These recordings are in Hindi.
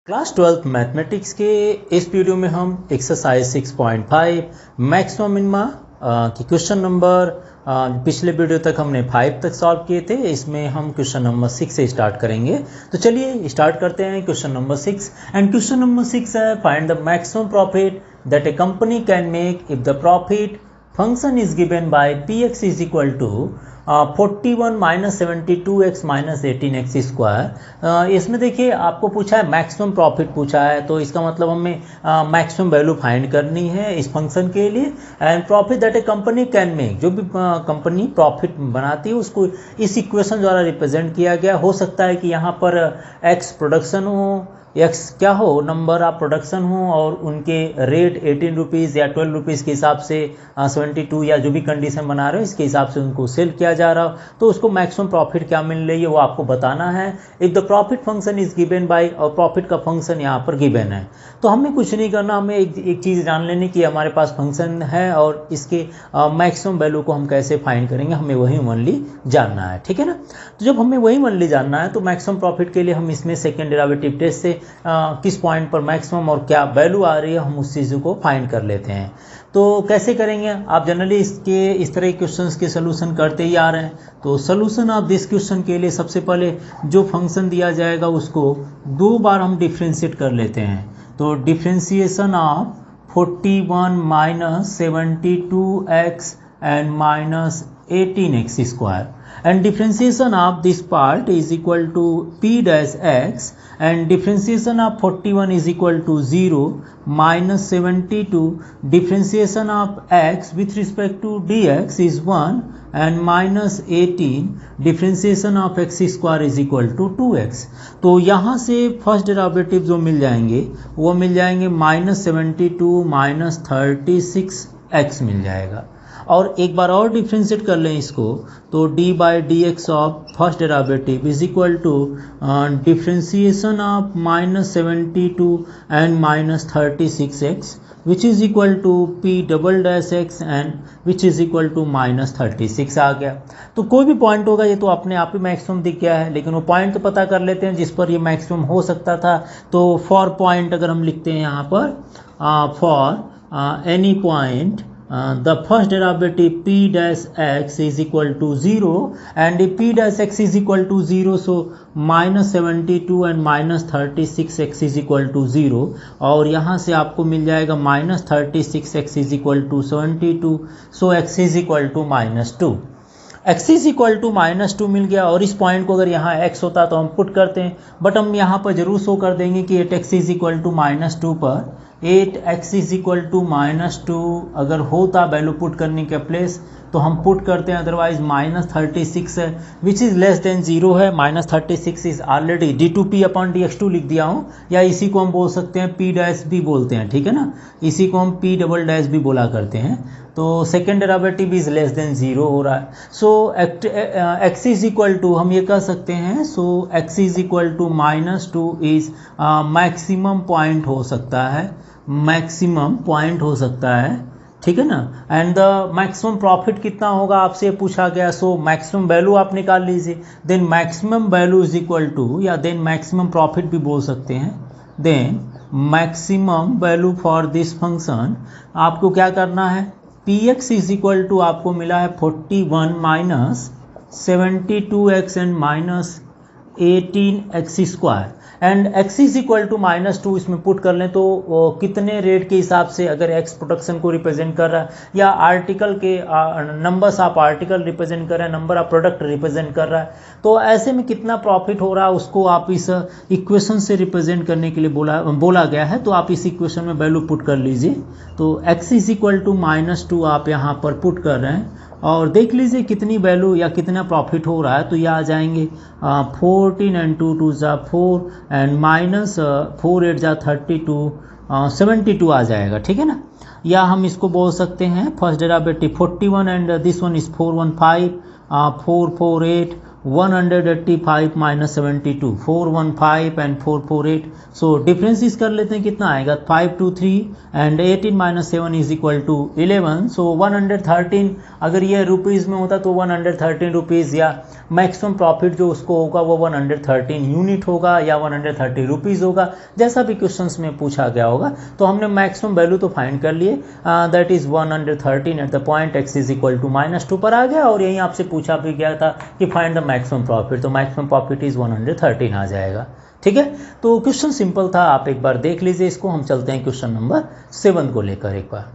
क्लास 12th मैथमेटिक्स के इस वीडियो में हम एक्सरसाइज 6.5 मैक्सिमम मिनिमा की क्वेश्चन नंबर पिछले वीडियो तक हमने 5 तक सॉल्व किए थे। इसमें हम क्वेश्चन नंबर 6 से स्टार्ट करेंगे। तो चलिए स्टार्ट करते हैं question number 6। And question number 6 है find the maximum profit that a company can make if the profit function is given by px is equal to 41 minus 72x minus 18x square. इसमें देखिए आपको पूछा है मैक्सिमम प्रॉफिट पूछा है, तो इसका मतलब हमें मैक्सिमम वैल्यू फाइंड करनी है इस फंक्शन के लिए। And profit that a company can make, जो भी कंपनी प्रॉफिट बनाती है उसको इस इक्वेशन द्वारा रिप्रेजेंट किया गया। हो सकता है कि यहाँ पर x प्रोडक्शन हो, एक्स क्या हो, नंबर ऑफ प्रोडक्शन हो, और उनके रेट 18 रुपीज़ या 12 रुपीज़ के हिसाब से 72 या जो भी कंडीशन बना रहे हो इसके हिसाब से उनको सेल किया जा रहा हो, तो उसको मैक्सिमम प्रॉफिट क्या मिल रही है वो आपको बताना है। If the profit function is given bye, और प्रॉफिट का फंक्शन यहाँ पर गिवन है, तो हमें कुछ नहीं करना, हमें एक चीज़ जान लेनी कि हमारे पास फंक्शन है और इसके मैक्सिमम वैल्यू को हम कैसे फाइंड करेंगे, हमें वही ओनली जानना है, ठीक है ना। तो जब हमें वही ओनली जानना है तो मैक्सिमम प्रॉफिट के लिए हम इसमें सेकेंड डेरिवेटिव टेस्ट से किस पॉइंट पर मैक्सिमम और क्या वैल्यू आ रही है हम उस चीज़ को फाइंड कर लेते हैं। तो कैसे करेंगे, आप जनरली इसके इस तरह के क्वेश्चंस के सोल्यूशन करते ही आ रहे हैं। तो सोल्यूशन ऑफ दिस क्वेश्चन के लिए सबसे पहले जो फंक्शन दिया जाएगा उसको दो बार हम डिफ्रेंशिएट कर लेते हैं। तो differentiation of 41 minus 72x and minus 18x square, and differentiation of this part is equal to p dash x, and differentiation of 41 is equal to 0 minus 72 differentiation of x with respect to dx is 1 and minus 18 differentiation of x square is equal to 2x। तो यहाँ से फर्स्ट डेरिवेटिव जो मिल जाएंगे वो मिल जाएंगे माइनस 72 माइनस 36x मिल जाएगा। और एक बार और डिफ्रेंशिएट कर लें इसको, तो d by d x of first derivative is equal to differentiation of minus 72 and minus 36x which is equal to p double dash x and which is equal to minus 36 आ गया। तो कोई भी पॉइंट होगा, ये तो अपने आप ही मैक्सिमम दिख गया है, लेकिन वो पॉइंट तो पता कर लेते हैं जिस पर ये मैक्सिमम हो सकता था। तो फॉर पॉइंट अगर हम लिखते हैं यहाँ पर for any point the first derivative p dash x is equal to 0, and if p dash x is equal to 0 so minus 72 and minus 36x is equal to 0, और यहाँ से आपको मिल जाएगा minus 36x is equal to 72, so x is equal to minus 2। x is equal to minus 2 मिल गया, और इस पॉइंट को अगर यहाँ x होता तो हम पुट करते हैं, बट हम यहाँ पर जरूर शो कर देंगे कि 8x is equal to minus 2 पर 8x is equal to minus 2 अगर होता वैल्यू पुट करने के प्लेस तो हम पुट करते हैं, अदरवाइज माइनस 36 है विच इज़ लेस देन 0 है। Minus 36 is already d2p upon dx2 लिख दिया हूँ, या इसी को हम बोल सकते हैं p डैश भी बोलते हैं, ठीक है ना, इसी को हम p डबल डैश भी बोला करते हैं। तो second derivative is less than 0 हो रहा है, so x is equal to हम ये कह सकते हैं, so x is equal to minus 2 is maximum point हो सकता है, मैक्सिमम पॉइंट हो सकता है, ठीक है ना। एंड द मैक्सिमम प्रॉफिट कितना होगा आपसे पूछा गया, सो मैक्सिमम वैल्यू आप निकाल लीजिए, then maximum value is equal to, या देन मैक्सिमम प्रॉफिट भी बोल सकते हैं, then maximum value for this function आपको क्या करना है, px इज इक्वल टू आपको मिला है 41 minus 72x and minus 18x square, and x is equal to minus 2 इसमें पुट कर लें तो कितने रेट के हिसाब से, अगर x प्रोडक्शन को रिप्रेजेंट कर रहा है या आर्टिकल के नंबर्स ऑफ आर्टिकल रिप्रेजेंट कर रहा है, नंबर ऑफ प्रोडक्ट रिप्रेजेंट कर रहा है, तो ऐसे में कितना प्रॉफिट हो रहा है उसको आप इस इक्वेशन से रिप्रेजेंट करने के लिए बोला गया है। तो आप इस इक्वेशन में वैल्यू पुट कर लीजिए, तो x is equal to minus 2 आप यहाँ पर पुट कर रहे हैं, और देख लीजिए कितनी वैल्यू या कितना प्रॉफिट हो रहा है। तो ये आ जाएंगे 14 एंड 2 2 ज़ा 4 एंड माइनस 4 8 ज़ा 32 72 आ जाएगा, ठीक है ना। या हम इसको बोल सकते हैं first derivative 41 and this one is 415 448 185 minus 72, 415 and 448। So differences कर लेते हैं, कितना आएगा 523 and 18 minus 7 is equal to 11। So 113, अगर ये रुपीज़ में होता तो 113 रुपीज़, या मैक्सिमम प्रॉफिट जो उसको होगा वो 113 यूनिट होगा या 130 रुपीज़ होगा, जैसा भी क्वेश्चंस में पूछा गया होगा। तो हमने मैक्सिमम वैल्यू तो फाइंड कर लिए, that is 113 at the point x is equal to -2 पर आ गया। और यहीं आपसे पूछा भी गया था कि फाइंड द मैक्सिमम प्रॉफिट, तो मैक्सिमम प्रॉफिट इज़ 113 आ जाएगा। ठीक है, तो क्वेश्चन सिंपल था, आप एक बार देख लीजिए इसको। हम चलते हैं क्वेश्चन नंबर 7 को लेकर एक बार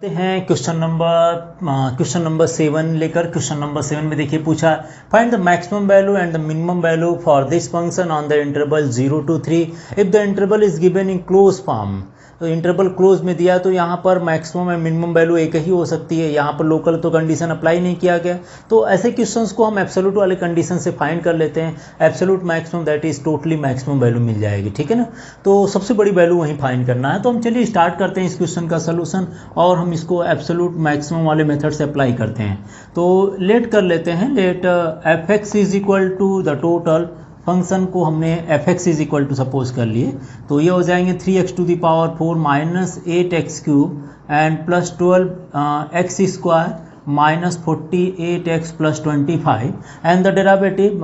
हैं। क्वेश्चन नंबर 7 लेकर, क्वेश्चन नंबर 7 में देखिए पूछा, find the maximum value and the minimum value for this function on the interval 0 to 3 if the interval is given in close form. तो इंटरवल क्लोज में दिया तो यहाँ पर मैक्सिमम एंड मिनिमम वैल्यू एक ही हो सकती है, यहाँ पर लोकल तो कंडीशन अप्लाई नहीं किया गया। तो ऐसे क्वेश्चंस को हम एब्सोल्यूट वाले कंडीशन से फाइंड कर लेते हैं। Absolute maximum that is totally maximum value मिल जाएगी, ठीक है ना। तो सबसे बड़ी वैल्यू वहीं फाइंड करना है। तो हम चलिए स्टार्ट करते हैं इस क्वेश्चन का सोल्यूशन, और हम इसको एब्सोल्यूट मैक्सिमम वाले मेथड से अप्लाई करते हैं। तो लेट कर लेते हैं, let f x is equal to the total function को हमने f x is equal to suppose कर लिए, तो ये हो जाएंगे 3x to the power 4 minus 8x cube and plus 12x square minus 48x plus 25 and the derivative.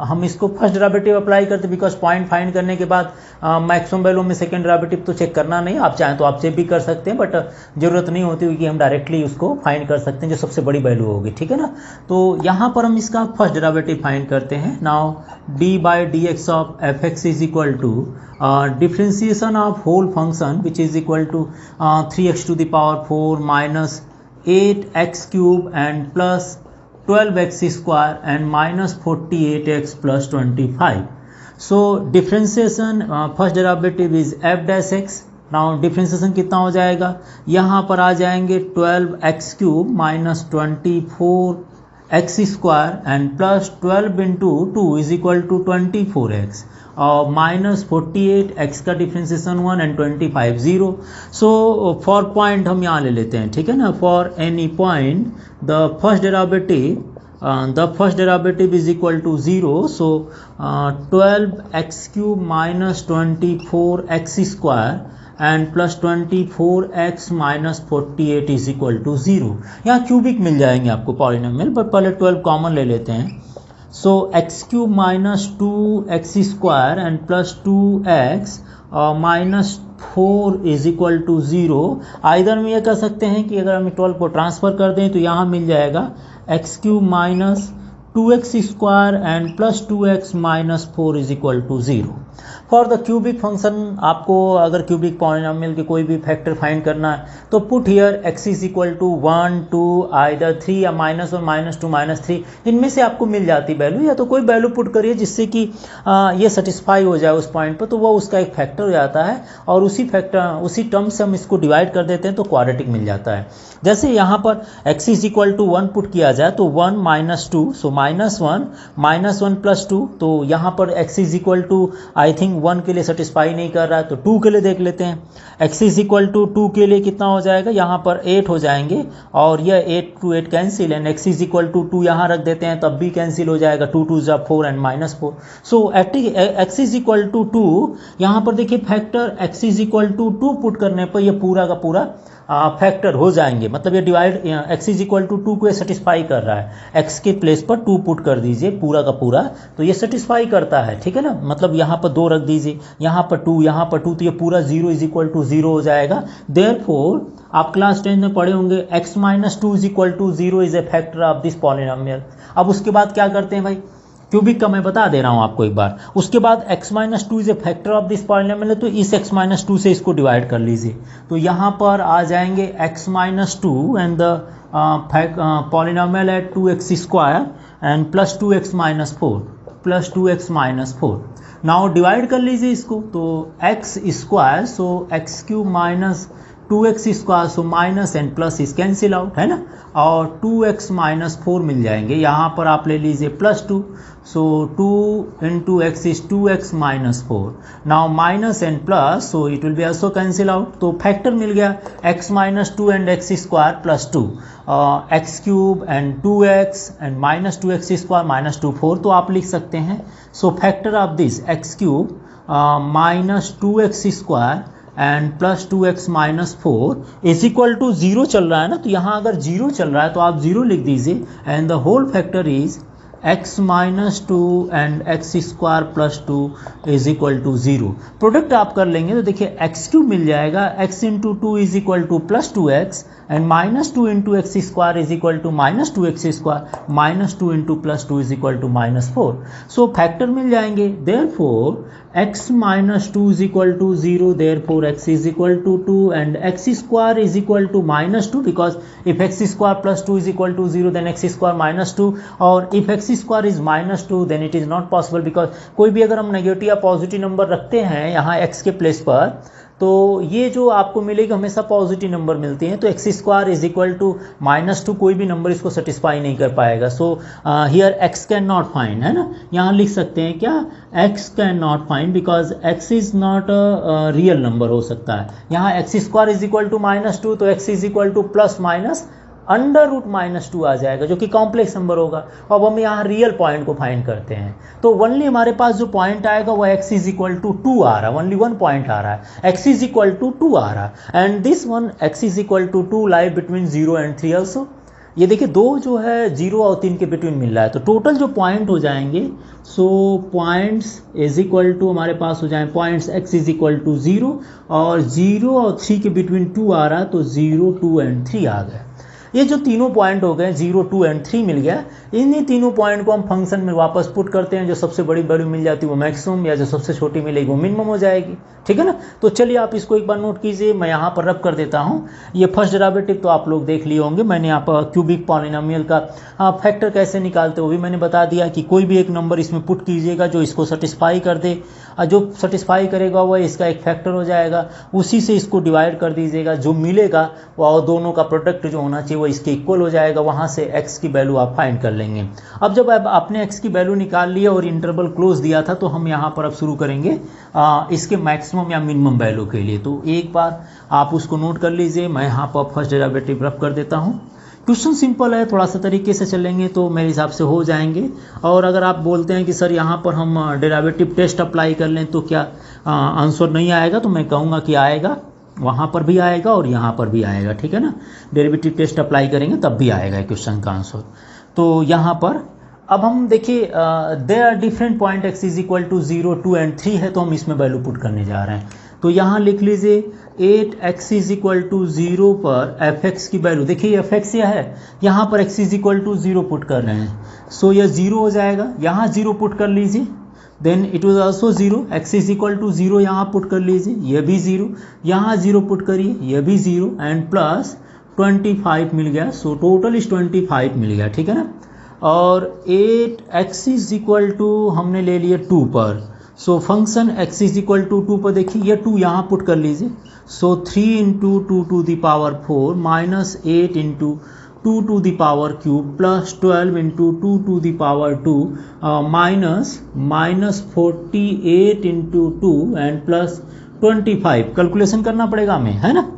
हम इसको फर्स्ट डेरिवेटिव अप्लाई करते बिकॉज पॉइंट फाइंड करने के बाद मैक्सिमम वैल्यू में सेकंड डेरिवेटिव तो चेक करना नहीं, आप चाहें तो आप चेक भी कर सकते हैं, बट जरूरत नहीं होती क्योंकि हम डायरेक्टली उसको फाइंड कर सकते हैं जो सबसे बड़ी वैल्यू होगी, ठीक है ना। तो यहाँ पर हम इसका फर्स्ट डेरिवेटिव फाइंड करते हैं। Now d by d x of f x is equal to differentiation of whole function which is equal to 3x to the power 4 minus 8x cube and plus 12x square and minus 48x plus 25। So differentiation first derivative is f dash x। Now differentiation कितना हो जाएगा, यहाँ पर आ जाएंगे 12x cube minus 24x square and plus 12 into 2 is equal to 24x और माइनस 48x का differentiation 1 and 25 0। So for point हम यहाँ ले लेते हैं, ठीक है ना। For any point the first derivative is equal to 0। So 12x cube minus 24x square and plus 24x minus 48 is equal to 0। यहाँ क्यूबिक मिल जाएंगे आपको पॉलिनोमियल, बट पहले 12 कॉमन ले लेते हैं। So x cube minus 2x square and plus 2x minus 4 is equal to 0। Either में ये कह सकते हैं कि अगर हम 12 को ट्रांसफर कर दें तो यहाँ मिल जाएगा x cube minus 2x square and plus 2x minus 4 is equal to 0। For the cubic function, आपको अगर क्यूबिक पॉलिनोमियल के कोई भी फैक्टर फाइंड करना है तो put here x is equal to 1 2 either 3 या -1 -2 -3, इनमें से आपको मिल जाती वैल्यू, या तो कोई वैल्यू पुट करिए जिससे कि ये सेटिस्फाई हो जाए उस पॉइंट पर, तो वो उसका एक फैक्टर हो जाता है और उसी टर्म से हम इसको डिवाइड कर देते हैं तो क्वाड्रेटिक मिल जाता है। जैसे यहाँ पर x is equal to 1 put किया जाए तो 1 माइनस 2, सो -1 प्लस 2, तो यहाँ पर x is equal to I think 1 के लिए सेटिस्फाई नहीं कर रहा है तो 2 के लिए देख लेते हैं। x इज इक्वल टू 2 के लिए कितना हो जाएगा, यहाँ पर 8 हो जाएंगे और यह 8 to 8 cancel and x is equal to 2 यहाँ रख देते हैं तब भी कैंसिल हो जाएगा, 2 2 जा 4 and -4। So x is equal to 2, यहाँ पर देखिए factor x is equal to 2 put करने पर यह पूरा का पूरा फैक्टर हो जाएंगे, मतलब ये divide x is equal to 2 को सेटिस्फाई कर रहा है। x के प्लेस पर 2 पुट कर दीजिए पूरा का पूरा, तो ये सेटिस्फाई करता है, ठीक है ना। मतलब यहाँ पर 2 रख दीजिए, यहाँ पर 2, यहाँ पर 2, तो ये पूरा 0 इज इक्वल टू 0 हो जाएगा। देयरफॉर आप क्लास 10 में पढ़े होंगे x minus 2 is equal to 0 is a factor of this polynomial. अब उसके बाद क्या करते हैं भाई, क्यूबिक का मैं बता दे रहा हूँ आपको एक बार। उसके बाद x minus 2 is a factor of this polynomial है, तो इस x माइनस 2 से इसको डिवाइड कर लीजिए, तो यहाँ पर आ जाएंगे x minus 2 and the polynomial at 2x square and plus 2x minus 4 now divide कर लीजिए इसको, तो x square, so x cube minus 2x square, so minus and plus इस कैंसिल आउट है ना, और 2x माइनस 4 मिल जाएंगे। यहाँ पर आप ले लीजिए plus 2, so 2 into x is 2x minus 4. Now minus and plus, so it will be also cancel out. तो फैक्टर मिल गया x minus 2 and x square plus 2, x cube and 2x and minus 2x square minus 2 4. तो आप लिख सकते हैं so factor of this x cube minus 2x square and plus 2x minus 4 is equal to 0 चल रहा है ना, तो यहाँ अगर 0 चल रहा है तो आप 0 लिख दीजिए and the whole factor is x minus 2 and X square plus 2 is equal to 0. Product आप कर लेंगे तो देखिए x क्यूब मिल जाएगा, x into 2 is equal to plus 2x and minus 2 into x square is equal to minus 2x square minus 2 into plus 2 is equal to minus 4. So factor मिल जाएंगे. Therefore x minus 2 is equal to 0, therefore x is equal to 2 and x square is equal to minus 2, because if x square plus 2 is equal to 0 then x square minus 2, और if x square is minus 2 then it is not possible, because कोई भी अगर हम नेगेटिव या पॉजिटिव नंबर रखते हैं यहाँ x के प्लेस पर तो ये जो आपको मिलेगा हमेशा पॉजिटिव नंबर मिलते हैं. तो X square is equal to minus 2, कोई भी नंबर इसको सेटिस्फाई नहीं कर पाएगा. So here X can not find, है ना, यहाँ लिख सकते हैं क्या, X can not find because X is not a real number हो सकता है. यहाँ X square is equal to minus 2, तो X is equal to plus minus under root minus 2 आ जाएगा जो कि कॉम्प्लेक्स नंबर होगा. अब हम यहाँ रियल पॉइंट को फाइंड करते हैं तो ओनली हमारे पास जो पॉइंट आएगा वो x इज इक्वल टू 2 आ रहा है, ओनली वन पॉइंट आ रहा है, x इज इक्वल टू 2 आ रहा है and this one x is equal to 2 lie between 0 and 3 also. ये देखिए दो जो है 0 और 3 के बिटवीन मिल रहा है, तो टोटल जो पॉइंट हो जाएंगे so points is equal to हमारे पास हो जाए points x is equal to 0 और 0 और 3 के बिटवीन 2 आ रहा है, तो 0, 2 एंड 3 आ गए. ये जो तीनों पॉइंट हो गए 0, 2 एंड 3 मिल गया, इन्हीं तीनों पॉइंट को हम फंक्शन में वापस पुट करते हैं. जो सबसे बड़ी वैल्यू मिल जाती है वो मैक्सिमम, या जो सबसे छोटी मिलेगी वो मिनिमम हो जाएगी. ठीक है ना. तो चलिए आप इसको एक बार नोट कीजिए, मैं यहाँ पर रब कर देता हूँ. ये फर्स्ट डेरिवेटिव तो आप लोग देख लिए होंगे, मैंने यहाँ पर क्यूबिक पॉलिनोमियल का फैक्टर कैसे निकालते वो भी मैंने बता दिया कि कोई भी एक नंबर इसमें पुट कीजिएगा जो इसको सेटिस्फाई कर दे, जो सेटिस्फाई करेगा वह इसका एक फैक्टर हो जाएगा, उसी से इसको डिवाइड कर दीजिएगा, जो मिलेगा वह दोनों का प्रोडक्ट जो होना चाहिए वो इसके इक्वल हो जाएगा. वहाँ से x की वैल्यू आप फाइंड कर लेंगे. अब जब आपने x की वैल्यू निकाल लिया और इंटरवल क्लोज दिया था तो हम यहाँ पर अब शुरू करेंगे इसके मैक्सिमम या मिनिमम वैल्यू के लिए. तो एक बार आप उसको नोट कर लीजिए, मैं यहाँ पर फर्स्ट डेरिवेटिव रब कर देता हूँ. क्वेश्चन सिंपल है, थोड़ा सा तरीके से चलेंगे तो मेरे हिसाब से हो जाएंगे. और अगर आप बोलते हैं कि सर यहाँ पर हम डेरिवेटिव टेस्ट अप्लाई कर लें तो क्या आंसर नहीं आएगा, तो मैं कहूँगा कि आएगा, वहाँ पर भी आएगा और यहाँ पर भी आएगा. ठीक है ना. डेरिवेटिव टेस्ट अप्लाई करेंगे तब भी आएगा क्वेश्चन का आंसर. तो यहाँ पर अब हम देखिए there are different point x is equal to 0, 2 and 3 है, तो हम इसमें वैल्यू पुट करने जा रहे हैं. तो यहाँ लिख लीजिए 8x इज इक्वल टू 0 पर fx की वैल्यू, देखिए fx यह है, यहाँ पर x is equal to 0 put कर रहे हैं, सो यह 0 हो जाएगा. यहाँ 0 पुट कर लीजिए, then it was also 0, x is equal to 0 यहाँ पुट कर लीजिए, यह भी 0, यहाँ 0 पुट करिए, यह भी 0 एंड प्लस 25 मिल गया. सो टोटल इज 25 मिल गया. ठीक है ना. और 8x इज इक्वल टू हमने ले लिया 2 पर, so function x is equal to 2 पर देखिए ये 2 यहाँ पुट कर लीजिए, so 3 into 2 to the power 4 minus 8 into 2 to the power cube plus 12 into 2 to the power 2 minus 48 into 2 and plus 25. Calculation करना पड़ेगा हमें, है ना.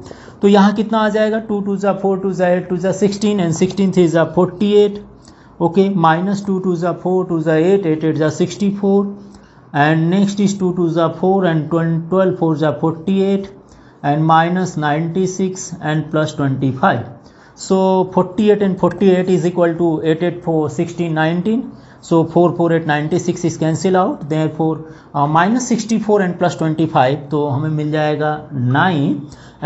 तो यहाँ कितना आ जाएगा, 2 2 जा 4 2 जा 8 2 जा 16 एंड 16 3 जा 48. ओके, माइनस 2 2 जा 4 2 जा 8 8 8 जा 64 and next is 2 2 जा 4 and 12 4 जा 48 and minus 96 and plus 25. So 48 and 48 is equal to 8 8 4 16 19. So 4 4 8 96 is cancel out. Therefore minus 64 and plus 25, तो हमें मिल जाएगा 9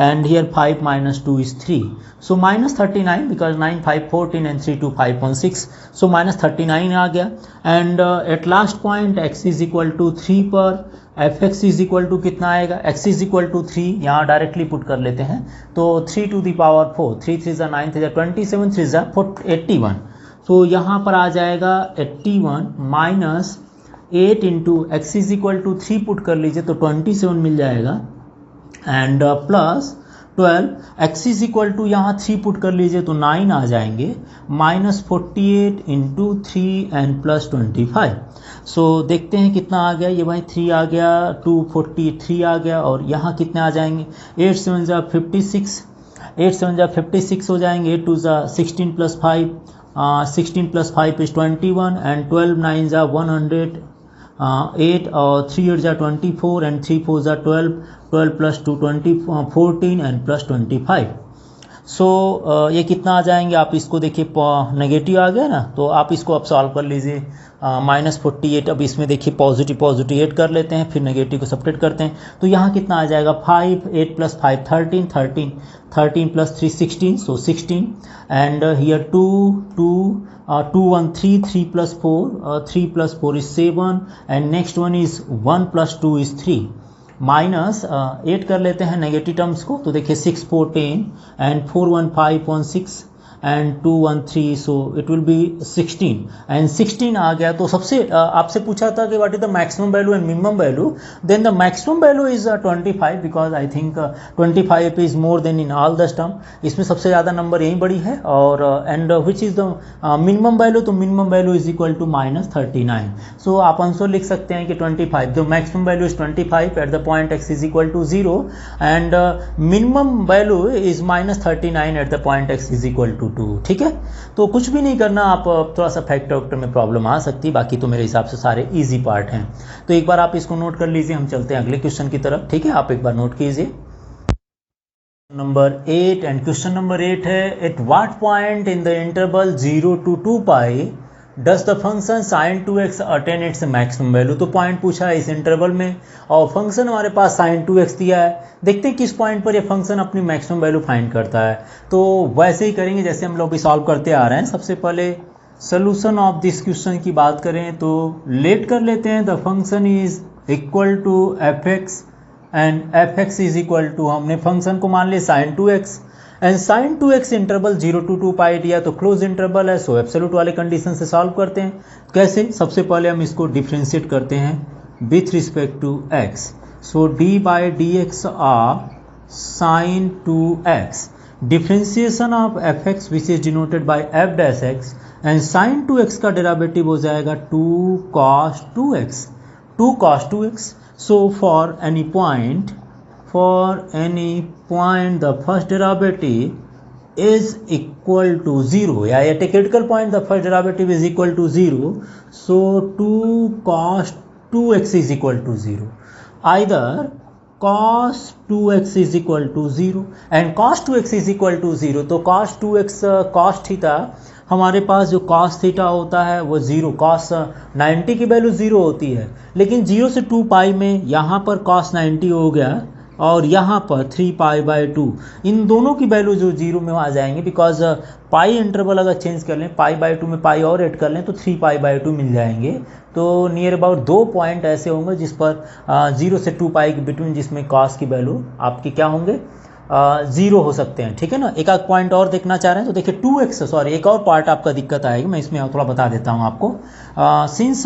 and here 5 minus 2 is 3. So minus 39 because 9 5 14 and 3 2 5 1 6. So minus 39 आ गया. And at last point x is equal to 3 पर fx is equal to कितना आएगा, x is equal to 3, यहाँ डायरेक्टली पुट कर लेते हैं. तो 3 to the power 4, 3 3 जा 9 3 जा 27 3 जा 81. तो यहाँ पर आ जाएगा 81 minus 8 into x is equal to 3 put कर लीजिए तो 27 मिल जाएगा and plus 12 x is equal to यहाँ 3 पुट कर लीजिए तो 9 आ जाएंगे, -48 इंटू 3 एंड प्लस 25। सो देखते हैं कितना आ गया। ये भाई 3 आ गया, 243 आ गया, और यहाँ कितने आ जाएंगे, 8 7 जा 56, 8 7 जा 56 हो जाएंगे, 8 2 जा 16 प्लस 5, 16 प्लस 5 इज 21 एंड 12 9 जा 100, 8 और 3 8 जा 24 एंड 3 4 जा 12, 12 प्लस 2 14 एंड प्लस 25। सो ये कितना आ जाएंगे, आप इसको देखिए नेगेटिव आ गया ना, तो आप इसको अब सॉल्व कर लीजिए। -48, अब इसमें देखिए पॉजिटिव पॉजिटिव ऐड कर लेते हैं, फिर नेगेटिव को सब्ट्रैक्ट करते हैं, तो यहाँ कितना आ जाएगा 5, 8 plus 5 13, 13 13 plus 3 16, so 16 and here 2 2 1 3 3 plus 4 3 plus 4 is 7 and next one is 1 plus 2 is 3, minus 8 कर लेते हैं नेगेटिव टर्म्स को, तो देखिए 6 4 10 and 4 1 5 1 6 and 2 1 3, so it will be 16 and 16 आ गया। तो सबसे आपसे पूछा था कि what is the maximum value and minimum value, then the maximum value is 25 because I think 25 is more than in all the term, इसमें सबसे ज़्यादा नंबर यही बड़ी है, और and which is the minimum value, तो minimum value is equal to -39। So आप आंसर लिख सकते हैं कि 25, the maximum value is 25 at the point x is equal to 0 and minimum value is -39 at the point x is equal to 2। ठीक है, तो कुछ भी नहीं करना, आप थोड़ा सा फैक्टर वैक्टर में प्रॉब्लम आ सकती है, बाकी तो मेरे हिसाब से सारे इजी पार्ट हैं। तो एक बार आप इसको नोट कर लीजिए, हम चलते हैं अगले क्वेश्चन की तरफ। ठीक है, आप एक बार नोट कीजिए नंबर 8, एंड क्वेश्चन नंबर 8 है, at what point in the interval 0 to 2π does the function sin 2x attain its maximum value. तो पॉइंट पूछा है इस इंटरवल में, और फंक्शन हमारे पास sin 2x दिया है, देखते हैं किस पॉइंट पर ये फंक्शन अपनी मैक्सिमम वैल्यू फाइंड करता है। तो वैसे ही करेंगे जैसे हम लोग भी सॉल्व करते आ रहे हैं। सबसे पहले सोल्यूशन ऑफ दिस क्वेश्चन की बात करें तो लेट कर लेते हैं, the function is equal to fx and fx is equal to, हमने फंक्शन को मान लिया sin 2x एंड sin 2x इंटरवल 0 to 2π दिया, तो क्लोज इंटरवल है, सो एब्सोल्यूट वाले कंडीशन से सॉल्व करते हैं। कैसे, सबसे पहले हम इसको डिफ्रेंशिएट करते हैं with respect to x, so d/dx of sin 2x, differentiation of fx which is denoted by f dash x, and sin 2x का डेरिवेटिव हो जाएगा 2 cos 2x, 2 cos 2x। So for any point the first derivative is equal to 0, या at a critical point the first derivative is equal to 0, so 2 cos 2x is equal to 0, either cos 2x is equal to 0 and cos 2x is equal to 0, तो cos 2x cos थीटा, हमारे पास जो cos थीटा होता है वो 0, cos 90 की वैल्यू 0 होती है, लेकिन 0 से 2π में यहाँ पर cos 90 हो गया और यहाँ पर 3π/2, इन दोनों की वैल्यू जो 0 में आ जाएंगे, बिकॉज पाई इंटरवल अगर चेंज कर लें, π/2 में पाई और ऐड कर लें तो 3π/2 मिल जाएंगे। तो नियर अबाउट 2 पॉइंट ऐसे होंगे जिस पर 0 से 2π के बिटवीन, जिसमें कॉस की वैल्यू आपके क्या होंगे, 0 हो सकते हैं। ठीक है ना, एक आध पॉइंट और देखना चाह रहे हैं तो देखिए 2x, सॉरी एक और पार्ट आपका दिक्कत आएगी, मैं इसमें थोड़ा बता देता हूँ आपको। Since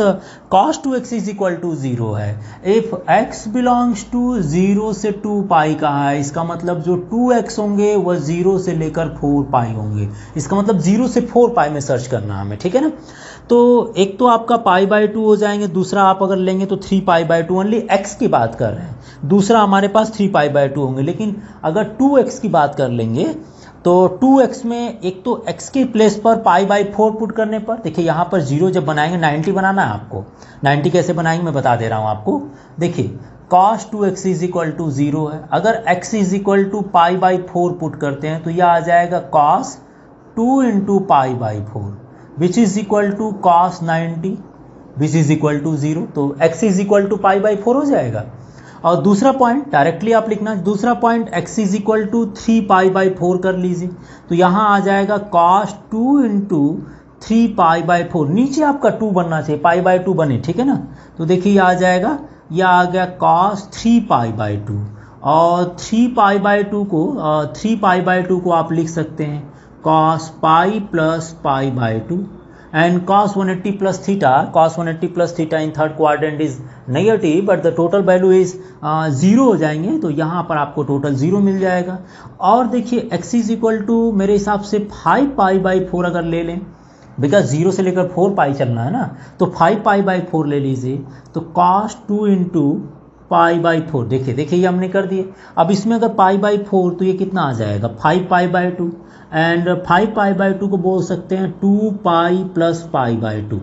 cos 2x is equal to 0 है, इफ x बिलोंग्स टू 0 से 2π कहा है, इसका मतलब जो 2x होंगे वह 0 से लेकर 4π होंगे, इसका मतलब 0 से 4π में सर्च करना हमें। ठीक है ना, तो एक तो आपका π/2 हो जाएंगे, दूसरा आप अगर लेंगे तो 3π/2, ओनली x की बात कर रहे हैं, दूसरा हमारे पास 3π/2 होंगे। लेकिन अगर 2x की बात कर लेंगे तो 2x में एक तो x के प्लेस पर π/4 पुट करने पर, देखिए यहाँ पर 0 जब बनाएंगे 90 बनाना है आपको, 90 कैसे बनाएंगे मैं बता दे रहा हूँ आपको। देखिए cos 2x is equal to 0 है, अगर x is equal to π/4 put करते हैं तो यह आ जाएगा cos 2 × π/4 which is equal to cos 90 which is equal to 0, तो x इज इक्वल टू π/4 हो जाएगा। और दूसरा पॉइंट डायरेक्टली आप लिखना, दूसरा point x is equal to 3π/4 कर लीजिए, तो यहाँ आ जाएगा cos 2 × 3π/4, नीचे आपका 2 बनना चाहिए, π/2 बने। ठीक है ना, तो देखिए आ जाएगा, यह आ गया cos 3π/2, और 3π/2 को आप लिख सकते हैं cos π + π/2, and cos 180 plus theta in third quadrant is negative but the total value is 0 हो जाएंगे, तो यहाँ पर आपको टोटल 0 मिल जाएगा। और देखिए x इज इक्वल टू मेरे हिसाब से 5 पाई बाई 4 अगर ले लें, बिकॉज 0 से लेकर 4 पाई चलना है ना, तो 5 पाई बाई 4 ले लीजिए, तो cos 2 इंटू पाई बाई 4, देखिए ये हमने कर दिए। अब इसमें अगर पाई बाई 4 तो ये कितना आ जाएगा 5 pi by 2, and 5 pi by 2 को बोल सकते हैं 2 पाई प्लस पाई बाई 2।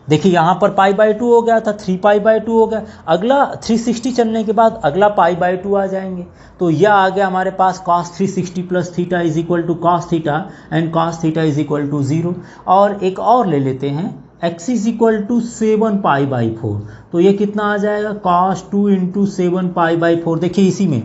देखिए यहाँ पर पाई बाई 2 हो गया था, 3 पाई बाई 2 हो गया, अगला 360 चलने के बाद अगला पाई बाई 2 आ जाएंगे, तो यह आ गया हमारे पास cos 360 plus theta is equal to cos theta and cos theta is equal to 0। और एक और ले लेते हैं x is equal to 7 pi by 4, तो ये कितना आ जाएगा cos 2 इंटू 7 पाई बाई 4। देखिए इसी में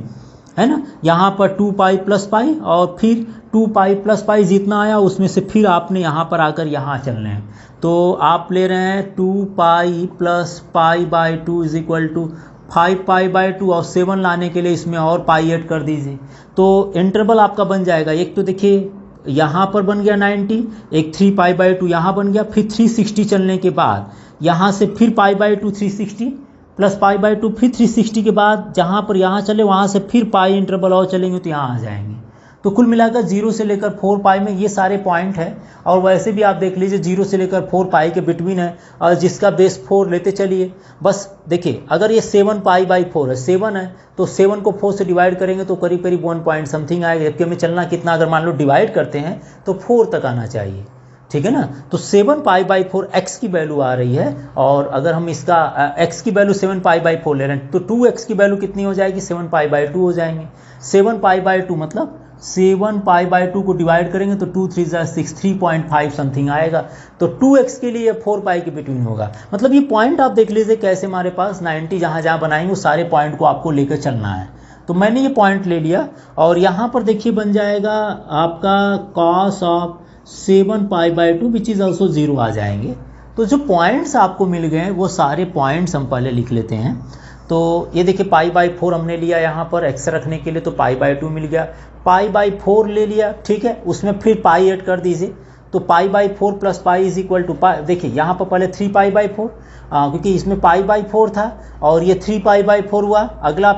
है ना, यहाँ पर 2 पाई प्लस पाई और फिर 2 पाई प्लस पाई जितना आया उसमें से फिर आपने यहाँ पर आकर यहाँ चलना है, तो आप ले रहे हैं 2 pi plus pi by 2 is equal to 5 pi by 2, और 7 लाने के लिए इसमें और पाई ऐड कर दीजिए, तो इंटरवल आपका बन जाएगा। एक तो देखिए यहाँ पर बन गया 90, एक 3 पाई बाई 2 यहाँ बन गया, फिर 360 चलने के बाद यहाँ से फिर पाई बाई 2 360 प्लस पाई बाई 2, फिर 360 के बाद जहाँ पर यहाँ चले वहाँ से फिर पाई इंटरवल और चलेंगे तो यहाँ आ जाएंगे। तो कुल मिलाकर 0 से लेकर 4 पाई में ये सारे पॉइंट है, और वैसे भी आप देख लीजिए 0 से लेकर 4 पाई के बिटवीन है, और जिसका बेस 4 लेते चलिए। बस देखिए अगर ये 7 पाई बाई 4 है, 7 है तो 7 को 4 से डिवाइड करेंगे तो करीब करीब 1 पॉइंट समथिंग आएगा, जबकि हमें चलना कितना, अगर मान लो डिवाइड करते हैं तो 4 तक आना चाहिए, ठीक है ना। तो 7 पाई बाई 4 x की वैल्यू आ रही है, और अगर हम इसका x की वैल्यू 7 पाई बाई 4 ले रहे हैं तो 2x की वैल्यू कितनी हो जाएगी 7 पाई बाई 2 हो जाएंगे। 7 पाई बाई 2 मतलब 7 पाई बाई 2 को डिवाइड करेंगे तो 2 3 6 3.5 समथिंग आएगा, तो 2x के लिए 4 पाई के बिटवीन होगा। मतलब ये पॉइंट आप देख लीजिए कैसे हमारे पास 90 जहाँ जहाँ बनाएंगे वो सारे पॉइंट को आपको लेकर चलना है। तो मैंने ये पॉइंट ले लिया, और यहाँ पर देखिए बन जाएगा आपका cos of 7 pi by 2 which is also 0 आ जाएंगे। तो जो पॉइंट्स आपको मिल गए वो सारे पॉइंट्स हम पहले लिख लेते हैं। तो ये देखिए पाई बाई 4 हमने लिया यहाँ पर x रखने के लिए, तो पाई बाई 2 मिल गया, पाई बाई 4 ले लिया, ठीक है, उसमें फिर पाई ऐड कर दीजिए, तो pi by 4 plus pi is equal to pi. देखिए यहाँ पर पहले 3 पाई बाई 4, क्योंकि इसमें पाई बाई 4 था और ये 3 पाई बाई 4 हुआ, अगला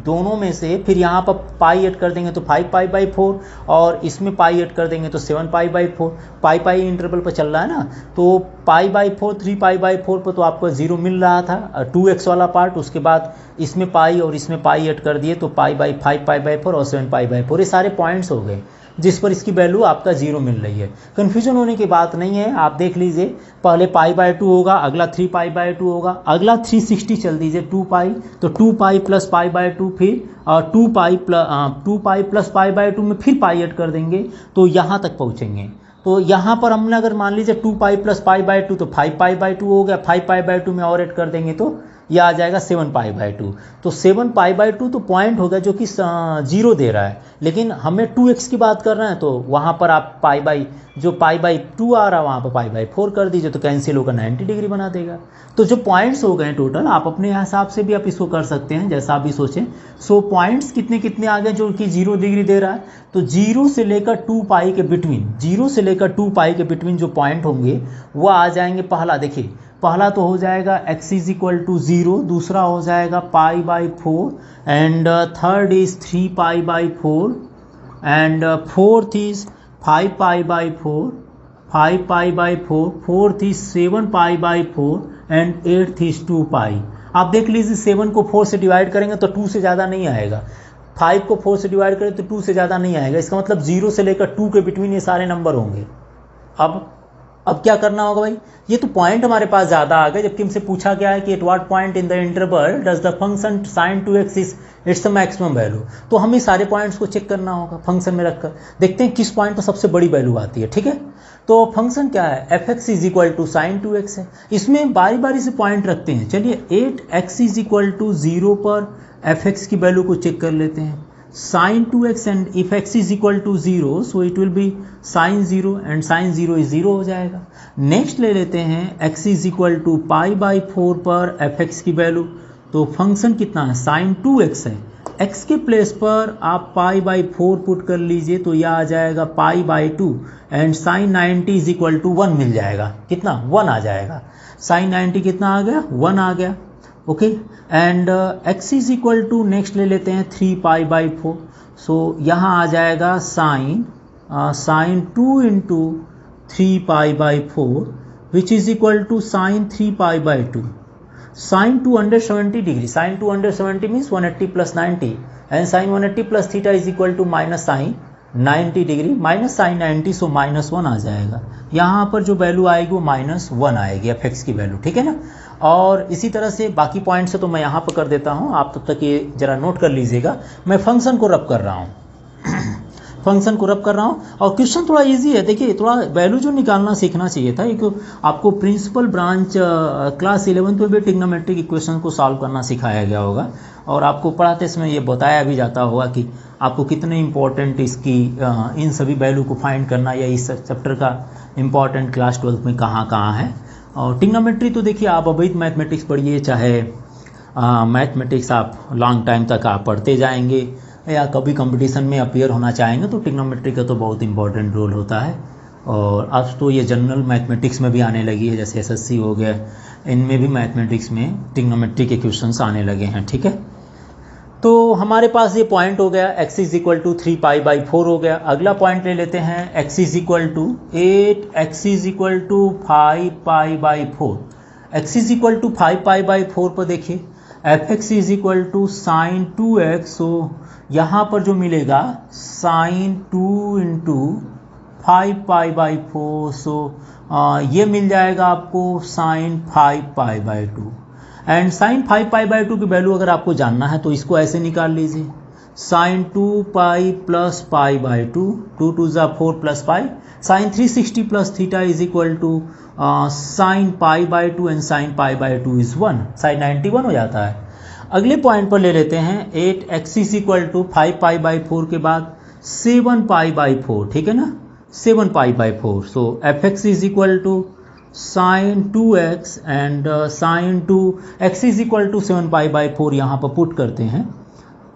दोनों में से फिर यहाँ पर पाई ऐड कर देंगे तो 5 पाई बाई 4, और इसमें पाई ऐड कर देंगे तो 7 pi by 4। Pi pi interval पर चल रहा है ना, तो पाई बाई 4 3 पाई बाई 4 पर तो आपको 0 मिल रहा था 2x वाला पार्ट, उसके बाद इसमें पाई और इसमें पाई ऐड कर दिए तो पाई बाई 5 पाई बाई 4 और 7 पाई बाई 4, ये सारे पॉइंट्स हो गए जिस पर इसकी वैल्यू आपका 0 मिल रही है। कन्फ्यूजन होने की बात नहीं है, आप देख लीजिए पहले पाई बाई 2 होगा, अगला 3 पाई बाई 2 होगा, अगला 360 चल दीजिए 2 पाई, तो 2 पाई प्लस पाई बाई 2, फिर 2 पाई प्लस पाई बाई 2 में फिर पाई ऐड कर देंगे तो यहाँ तक पहुँचेंगे। तो यहाँ पर हमने अगर मान लीजिए 2 पाई प्लस पाई बाई 2 तो 5 पाई बाई 2 हो गया, 5 पाई बाई 2 में और ऐड कर देंगे तो यह आ जाएगा 7 पाई बाई 2। तो 7 पाई बाई 2 तो पॉइंट होगा जो कि 0 दे रहा है, लेकिन हमें 2x की बात कर रहे हैं तो वहाँ पर आप पाई बाई 2 आ रहा है वहाँ पर पाई बाई 4 कर दीजिए तो कैंसिल होकर 90 डिग्री बना देगा। तो जो पॉइंट्स हो गए टोटल, आप अपने हिसाब से भी आप इसको कर सकते हैं जैसा आप भी सोचें। सो पॉइंट्स कितने कितने आ गए जो कि 0 डिग्री दे रहा है, तो 0 से लेकर 2 पाई के बिटवीन, 0 से लेकर 2 पाई के बिटवीन जो पॉइंट होंगे वो आ जाएंगे। पहला देखिए, पहला तो हो जाएगा x इज इक्वल टू 0, दूसरा हो जाएगा pi by 4, and third is 3 pi by 4, and fourth is 5 pi by 4, 5 pi by 4, fourth is 7 pi by 4, and eighth is 2 पाई। आप देख लीजिए 7 को 4 से डिवाइड करेंगे तो 2 से ज़्यादा नहीं आएगा, 5 को 4 से डिवाइड करें तो 2 से ज़्यादा नहीं आएगा, इसका मतलब 0 से लेकर 2 के बिटवीन ये सारे नंबर होंगे। अब क्या करना होगा भाई, ये तो पॉइंट हमारे पास ज़्यादा आ गए, जबकि हमसे पूछा गया है कि eight what point in the interval does the function sin 2x is it's the maximum value. तो हमें सारे पॉइंट्स को चेक करना होगा फंक्शन में रखकर, देखते हैं किस पॉइंट पर सबसे बड़ी वैल्यू आती है। ठीक है, तो फंक्शन क्या है, fx is equal to sine 2x है, इसमें बारी बारी से पॉइंट रखते हैं। चलिए 8x इज इक्वल टू 0 पर fx की वैल्यू को चेक कर लेते हैं, sin 2x and if x is equal to 0 so it will be sin 0 and sin 0 is 0 हो जाएगा। नेक्स्ट ले लेते हैं x is equal to pi by 4 पर fx की वैल्यू, तो फंक्शन कितना है sin 2x है, x के प्लेस पर आप पाई बाई 4 पुट कर लीजिए तो यह आ जाएगा pi by 2 and sine 90 is equal to 1 मिल जाएगा। कितना? 1 आ जाएगा। साइन 90 कितना आ गया? 1 आ गया। Okay, and x is equal to next ले लेते हैं 3 पाई बाई 4। सो यहाँ आ जाएगा sine 2 into 3 pi by 4 which is equal to sine 3 pi by 2। Sine 270 degree, sine 270 means 180 plus 90 and sine 180 plus theta is equal to minus sine 90 degree minus sine 90, so -1 आ जाएगा। यहाँ पर जो वैल्यू आएगी वो -1 आएगी एफ एक्स की वैल्यू, ठीक है ना। और इसी तरह से बाकी पॉइंट से तो मैं यहाँ पर कर देता हूँ, आप तब तक ये जरा नोट कर लीजिएगा। मैं फंक्शन को रब कर रहा हूँ फंक्शन को रब कर रहा हूँ और क्वेश्चन थोड़ा इजी है। देखिए, थोड़ा वैल्यू जो निकालना सीखना चाहिए था। एक आपको प्रिंसिपल ब्रांच क्लास 11 में भी ट्रिग्नोमेट्रिक इक्वेशन को सॉल्व करना सिखाया गया होगा और आपको पढ़ाते समय ये बताया भी जाता होगा कि आपको कितने इंपॉर्टेंट इसकी इन सभी वैल्यू को फाइंड करना या इस चैप्टर का इम्पॉर्टेंट क्लास 12 में कहाँ है। और ट्रिग्नोमेट्री तो देखिए, आप अभी मैथमेटिक्स पढ़िए, चाहे मैथमेटिक्स आप लॉन्ग टाइम तक आप पढ़ते जाएंगे या कभी कंपटीशन में अपीयर होना चाहेंगे तो ट्रिग्नोमेट्री का तो बहुत इंपॉर्टेंट रोल होता है। और अब तो ये जनरल मैथमेटिक्स में भी आने लगी है, जैसे एसएससी हो गया, इनमें भी मैथमेटिक्स में ट्रिग्नोमेट्री के क्वेश्चंस आने लगे हैं, ठीक है। तो हमारे पास ये पॉइंट हो गया, x is equal to 3 pi by 4 हो गया। अगला पॉइंट ले लेते हैं, x is equal to 8, x is equal to 5 pi by 4। x is equal to 5 pi by 4 पर देखिए F x is equal to sine 2x, so यहाँ पर जो मिलेगा साइन 2 इंटू 5 पाई बाई 4, सो ये मिल जाएगा आपको sine 5 pi by 2। And sign 5 pi by 2 की वैल्यू अगर आपको जानना है तो इसको ऐसे निकाल लीजिए, sine 2 pi plus pi by 2, 2 2 ज़ा 4 plus pi, sine 360 plus theta is equal to sine pi by 2 and sine pi by 2 is 1, sine 91 हो जाता है। अगले पॉइंट पर ले लेते हैं 8x is equal to 5 pi by 4 के बाद 7 पाई बाई 4, ठीक है ना, 7 pi by 4। So F x is equal to sine 2x and sine 2x is equal to 7 pi by 4 यहाँ पर पुट करते हैं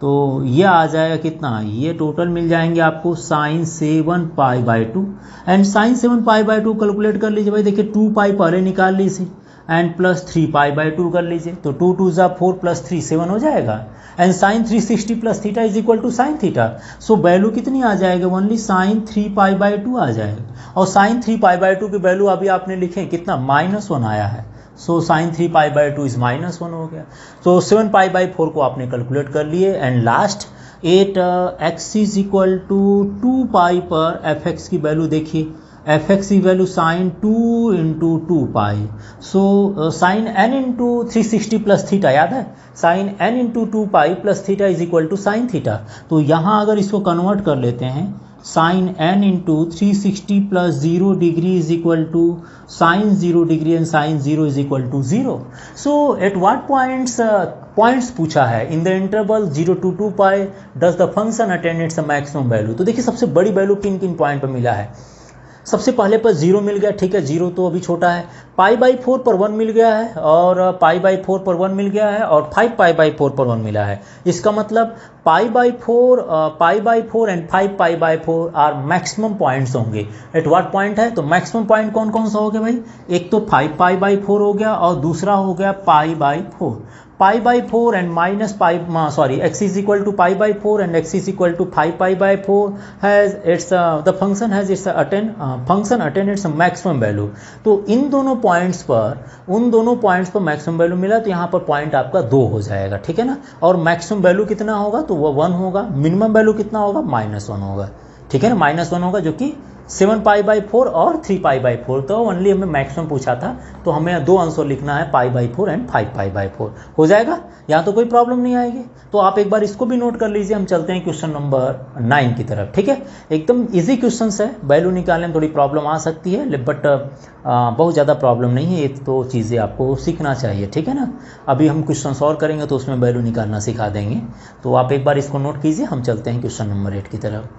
तो ये आ जाएगा कितना, ये टोटल मिल जाएंगे आपको sine 7 pi by 2 and sine 7 pi by 2 calculate कर लीजिए भाई। देखिए 2 पाई पहले निकाल लीजिए एंड प्लस 3 पाई बाई 2 कर लीजिए तो 2 2 ज़ा 4 प्लस 3 7 हो जाएगा and sine 360 plus theta is equal to sine theta. So value कितनी आ जाएगा, ओनली साइन 3 पाई बाई 2 आ जाएगा। और साइन 3 पाई बाई 2 की वैल्यू अभी आपने लिखे कितना, -1 आया है। So sine 3 pi by 2 is -1 हो गया। तो 7 पाई बाई 4 को आपने कैलकुलेट कर लिए and last 8x is equal to 2 pi पर एफ एक्स की वैल्यू देखिए, एफ एक्स की वैल्यू sine 2 into 2 pi. So sine n into 360 plus theta याद है, sine n into 2 pi plus theta is equal to sine theta. तो यहाँ अगर इसको कन्वर्ट कर लेते हैं, sine n into 360 plus 0 degree is equal to sine 0 degree and sign 0 is equal to 0। So at what points पूछा है इन द इंटरवल 0 to 2 पाई does the function attain its maximum value. तो देखिए सबसे बड़ी वैल्यू किन किन पॉइंट पर मिला है। सबसे पहले पर 0 मिल गया, ठीक है, 0 तो अभी छोटा है। पाई बाई 4 पर 1 मिल गया है और पाई बाई 4 पर 1 मिल गया है और 5 पाई बाई 4 पर 1 मिला है। इसका मतलब pi by 4 and 5 pi by 4 are maximum points होंगे। एट व्हाट पॉइंट है, तो मैक्सिमम पॉइंट कौन कौन सा हो गया भाई, एक तो 5 पाई बाई 4 हो गया और दूसरा हो गया pi by 4। Pi by 4 and minus pi x is equal to pi by 4 and x is equal to 5 pi by 4 has its the function has its attain its maximum value. तो उन दोनों पॉइंट्स पर मैक्सिमम वैल्यू मिला तो यहाँ पर पॉइंट आपका 2 हो जाएगा, ठीक है ना। और मैक्सिमम वैल्यू कितना होगा, तो वो 1 होगा। मिनिमम वैल्यू कितना होगा, -1 होगा, ठीक है ना, -1 होगा, जो कि 7 पाई बाई 4 और 3 पाई बाई 4। तो ओनली हमें मैक्सिमम पूछा था तो हमें 2 आंसर लिखना है, पाई बाई 4 एंड 5 पाई बाई 4 हो जाएगा। यहाँ तो कोई प्रॉब्लम नहीं आएगी। तो आप एक बार इसको भी नोट कर लीजिए। हम चलते हैं क्वेश्चन नंबर 9 की तरफ, ठीक है। एकदम इजी क्वेश्चन है, वैल्यू निकालने में थोड़ी प्रॉब्लम आ सकती है बट बहुत ज़्यादा प्रॉब्लम नहीं है। ये तो चीज़ें आपको सीखना चाहिए, ठीक है ना। अभी हम क्वेश्चन सॉल्व करेंगे तो उसमें वैल्यू निकालना सिखा देंगे। तो आप एक बार इसको नोट कीजिए। हम चलते हैं क्वेश्चन नंबर 8 की तरफ।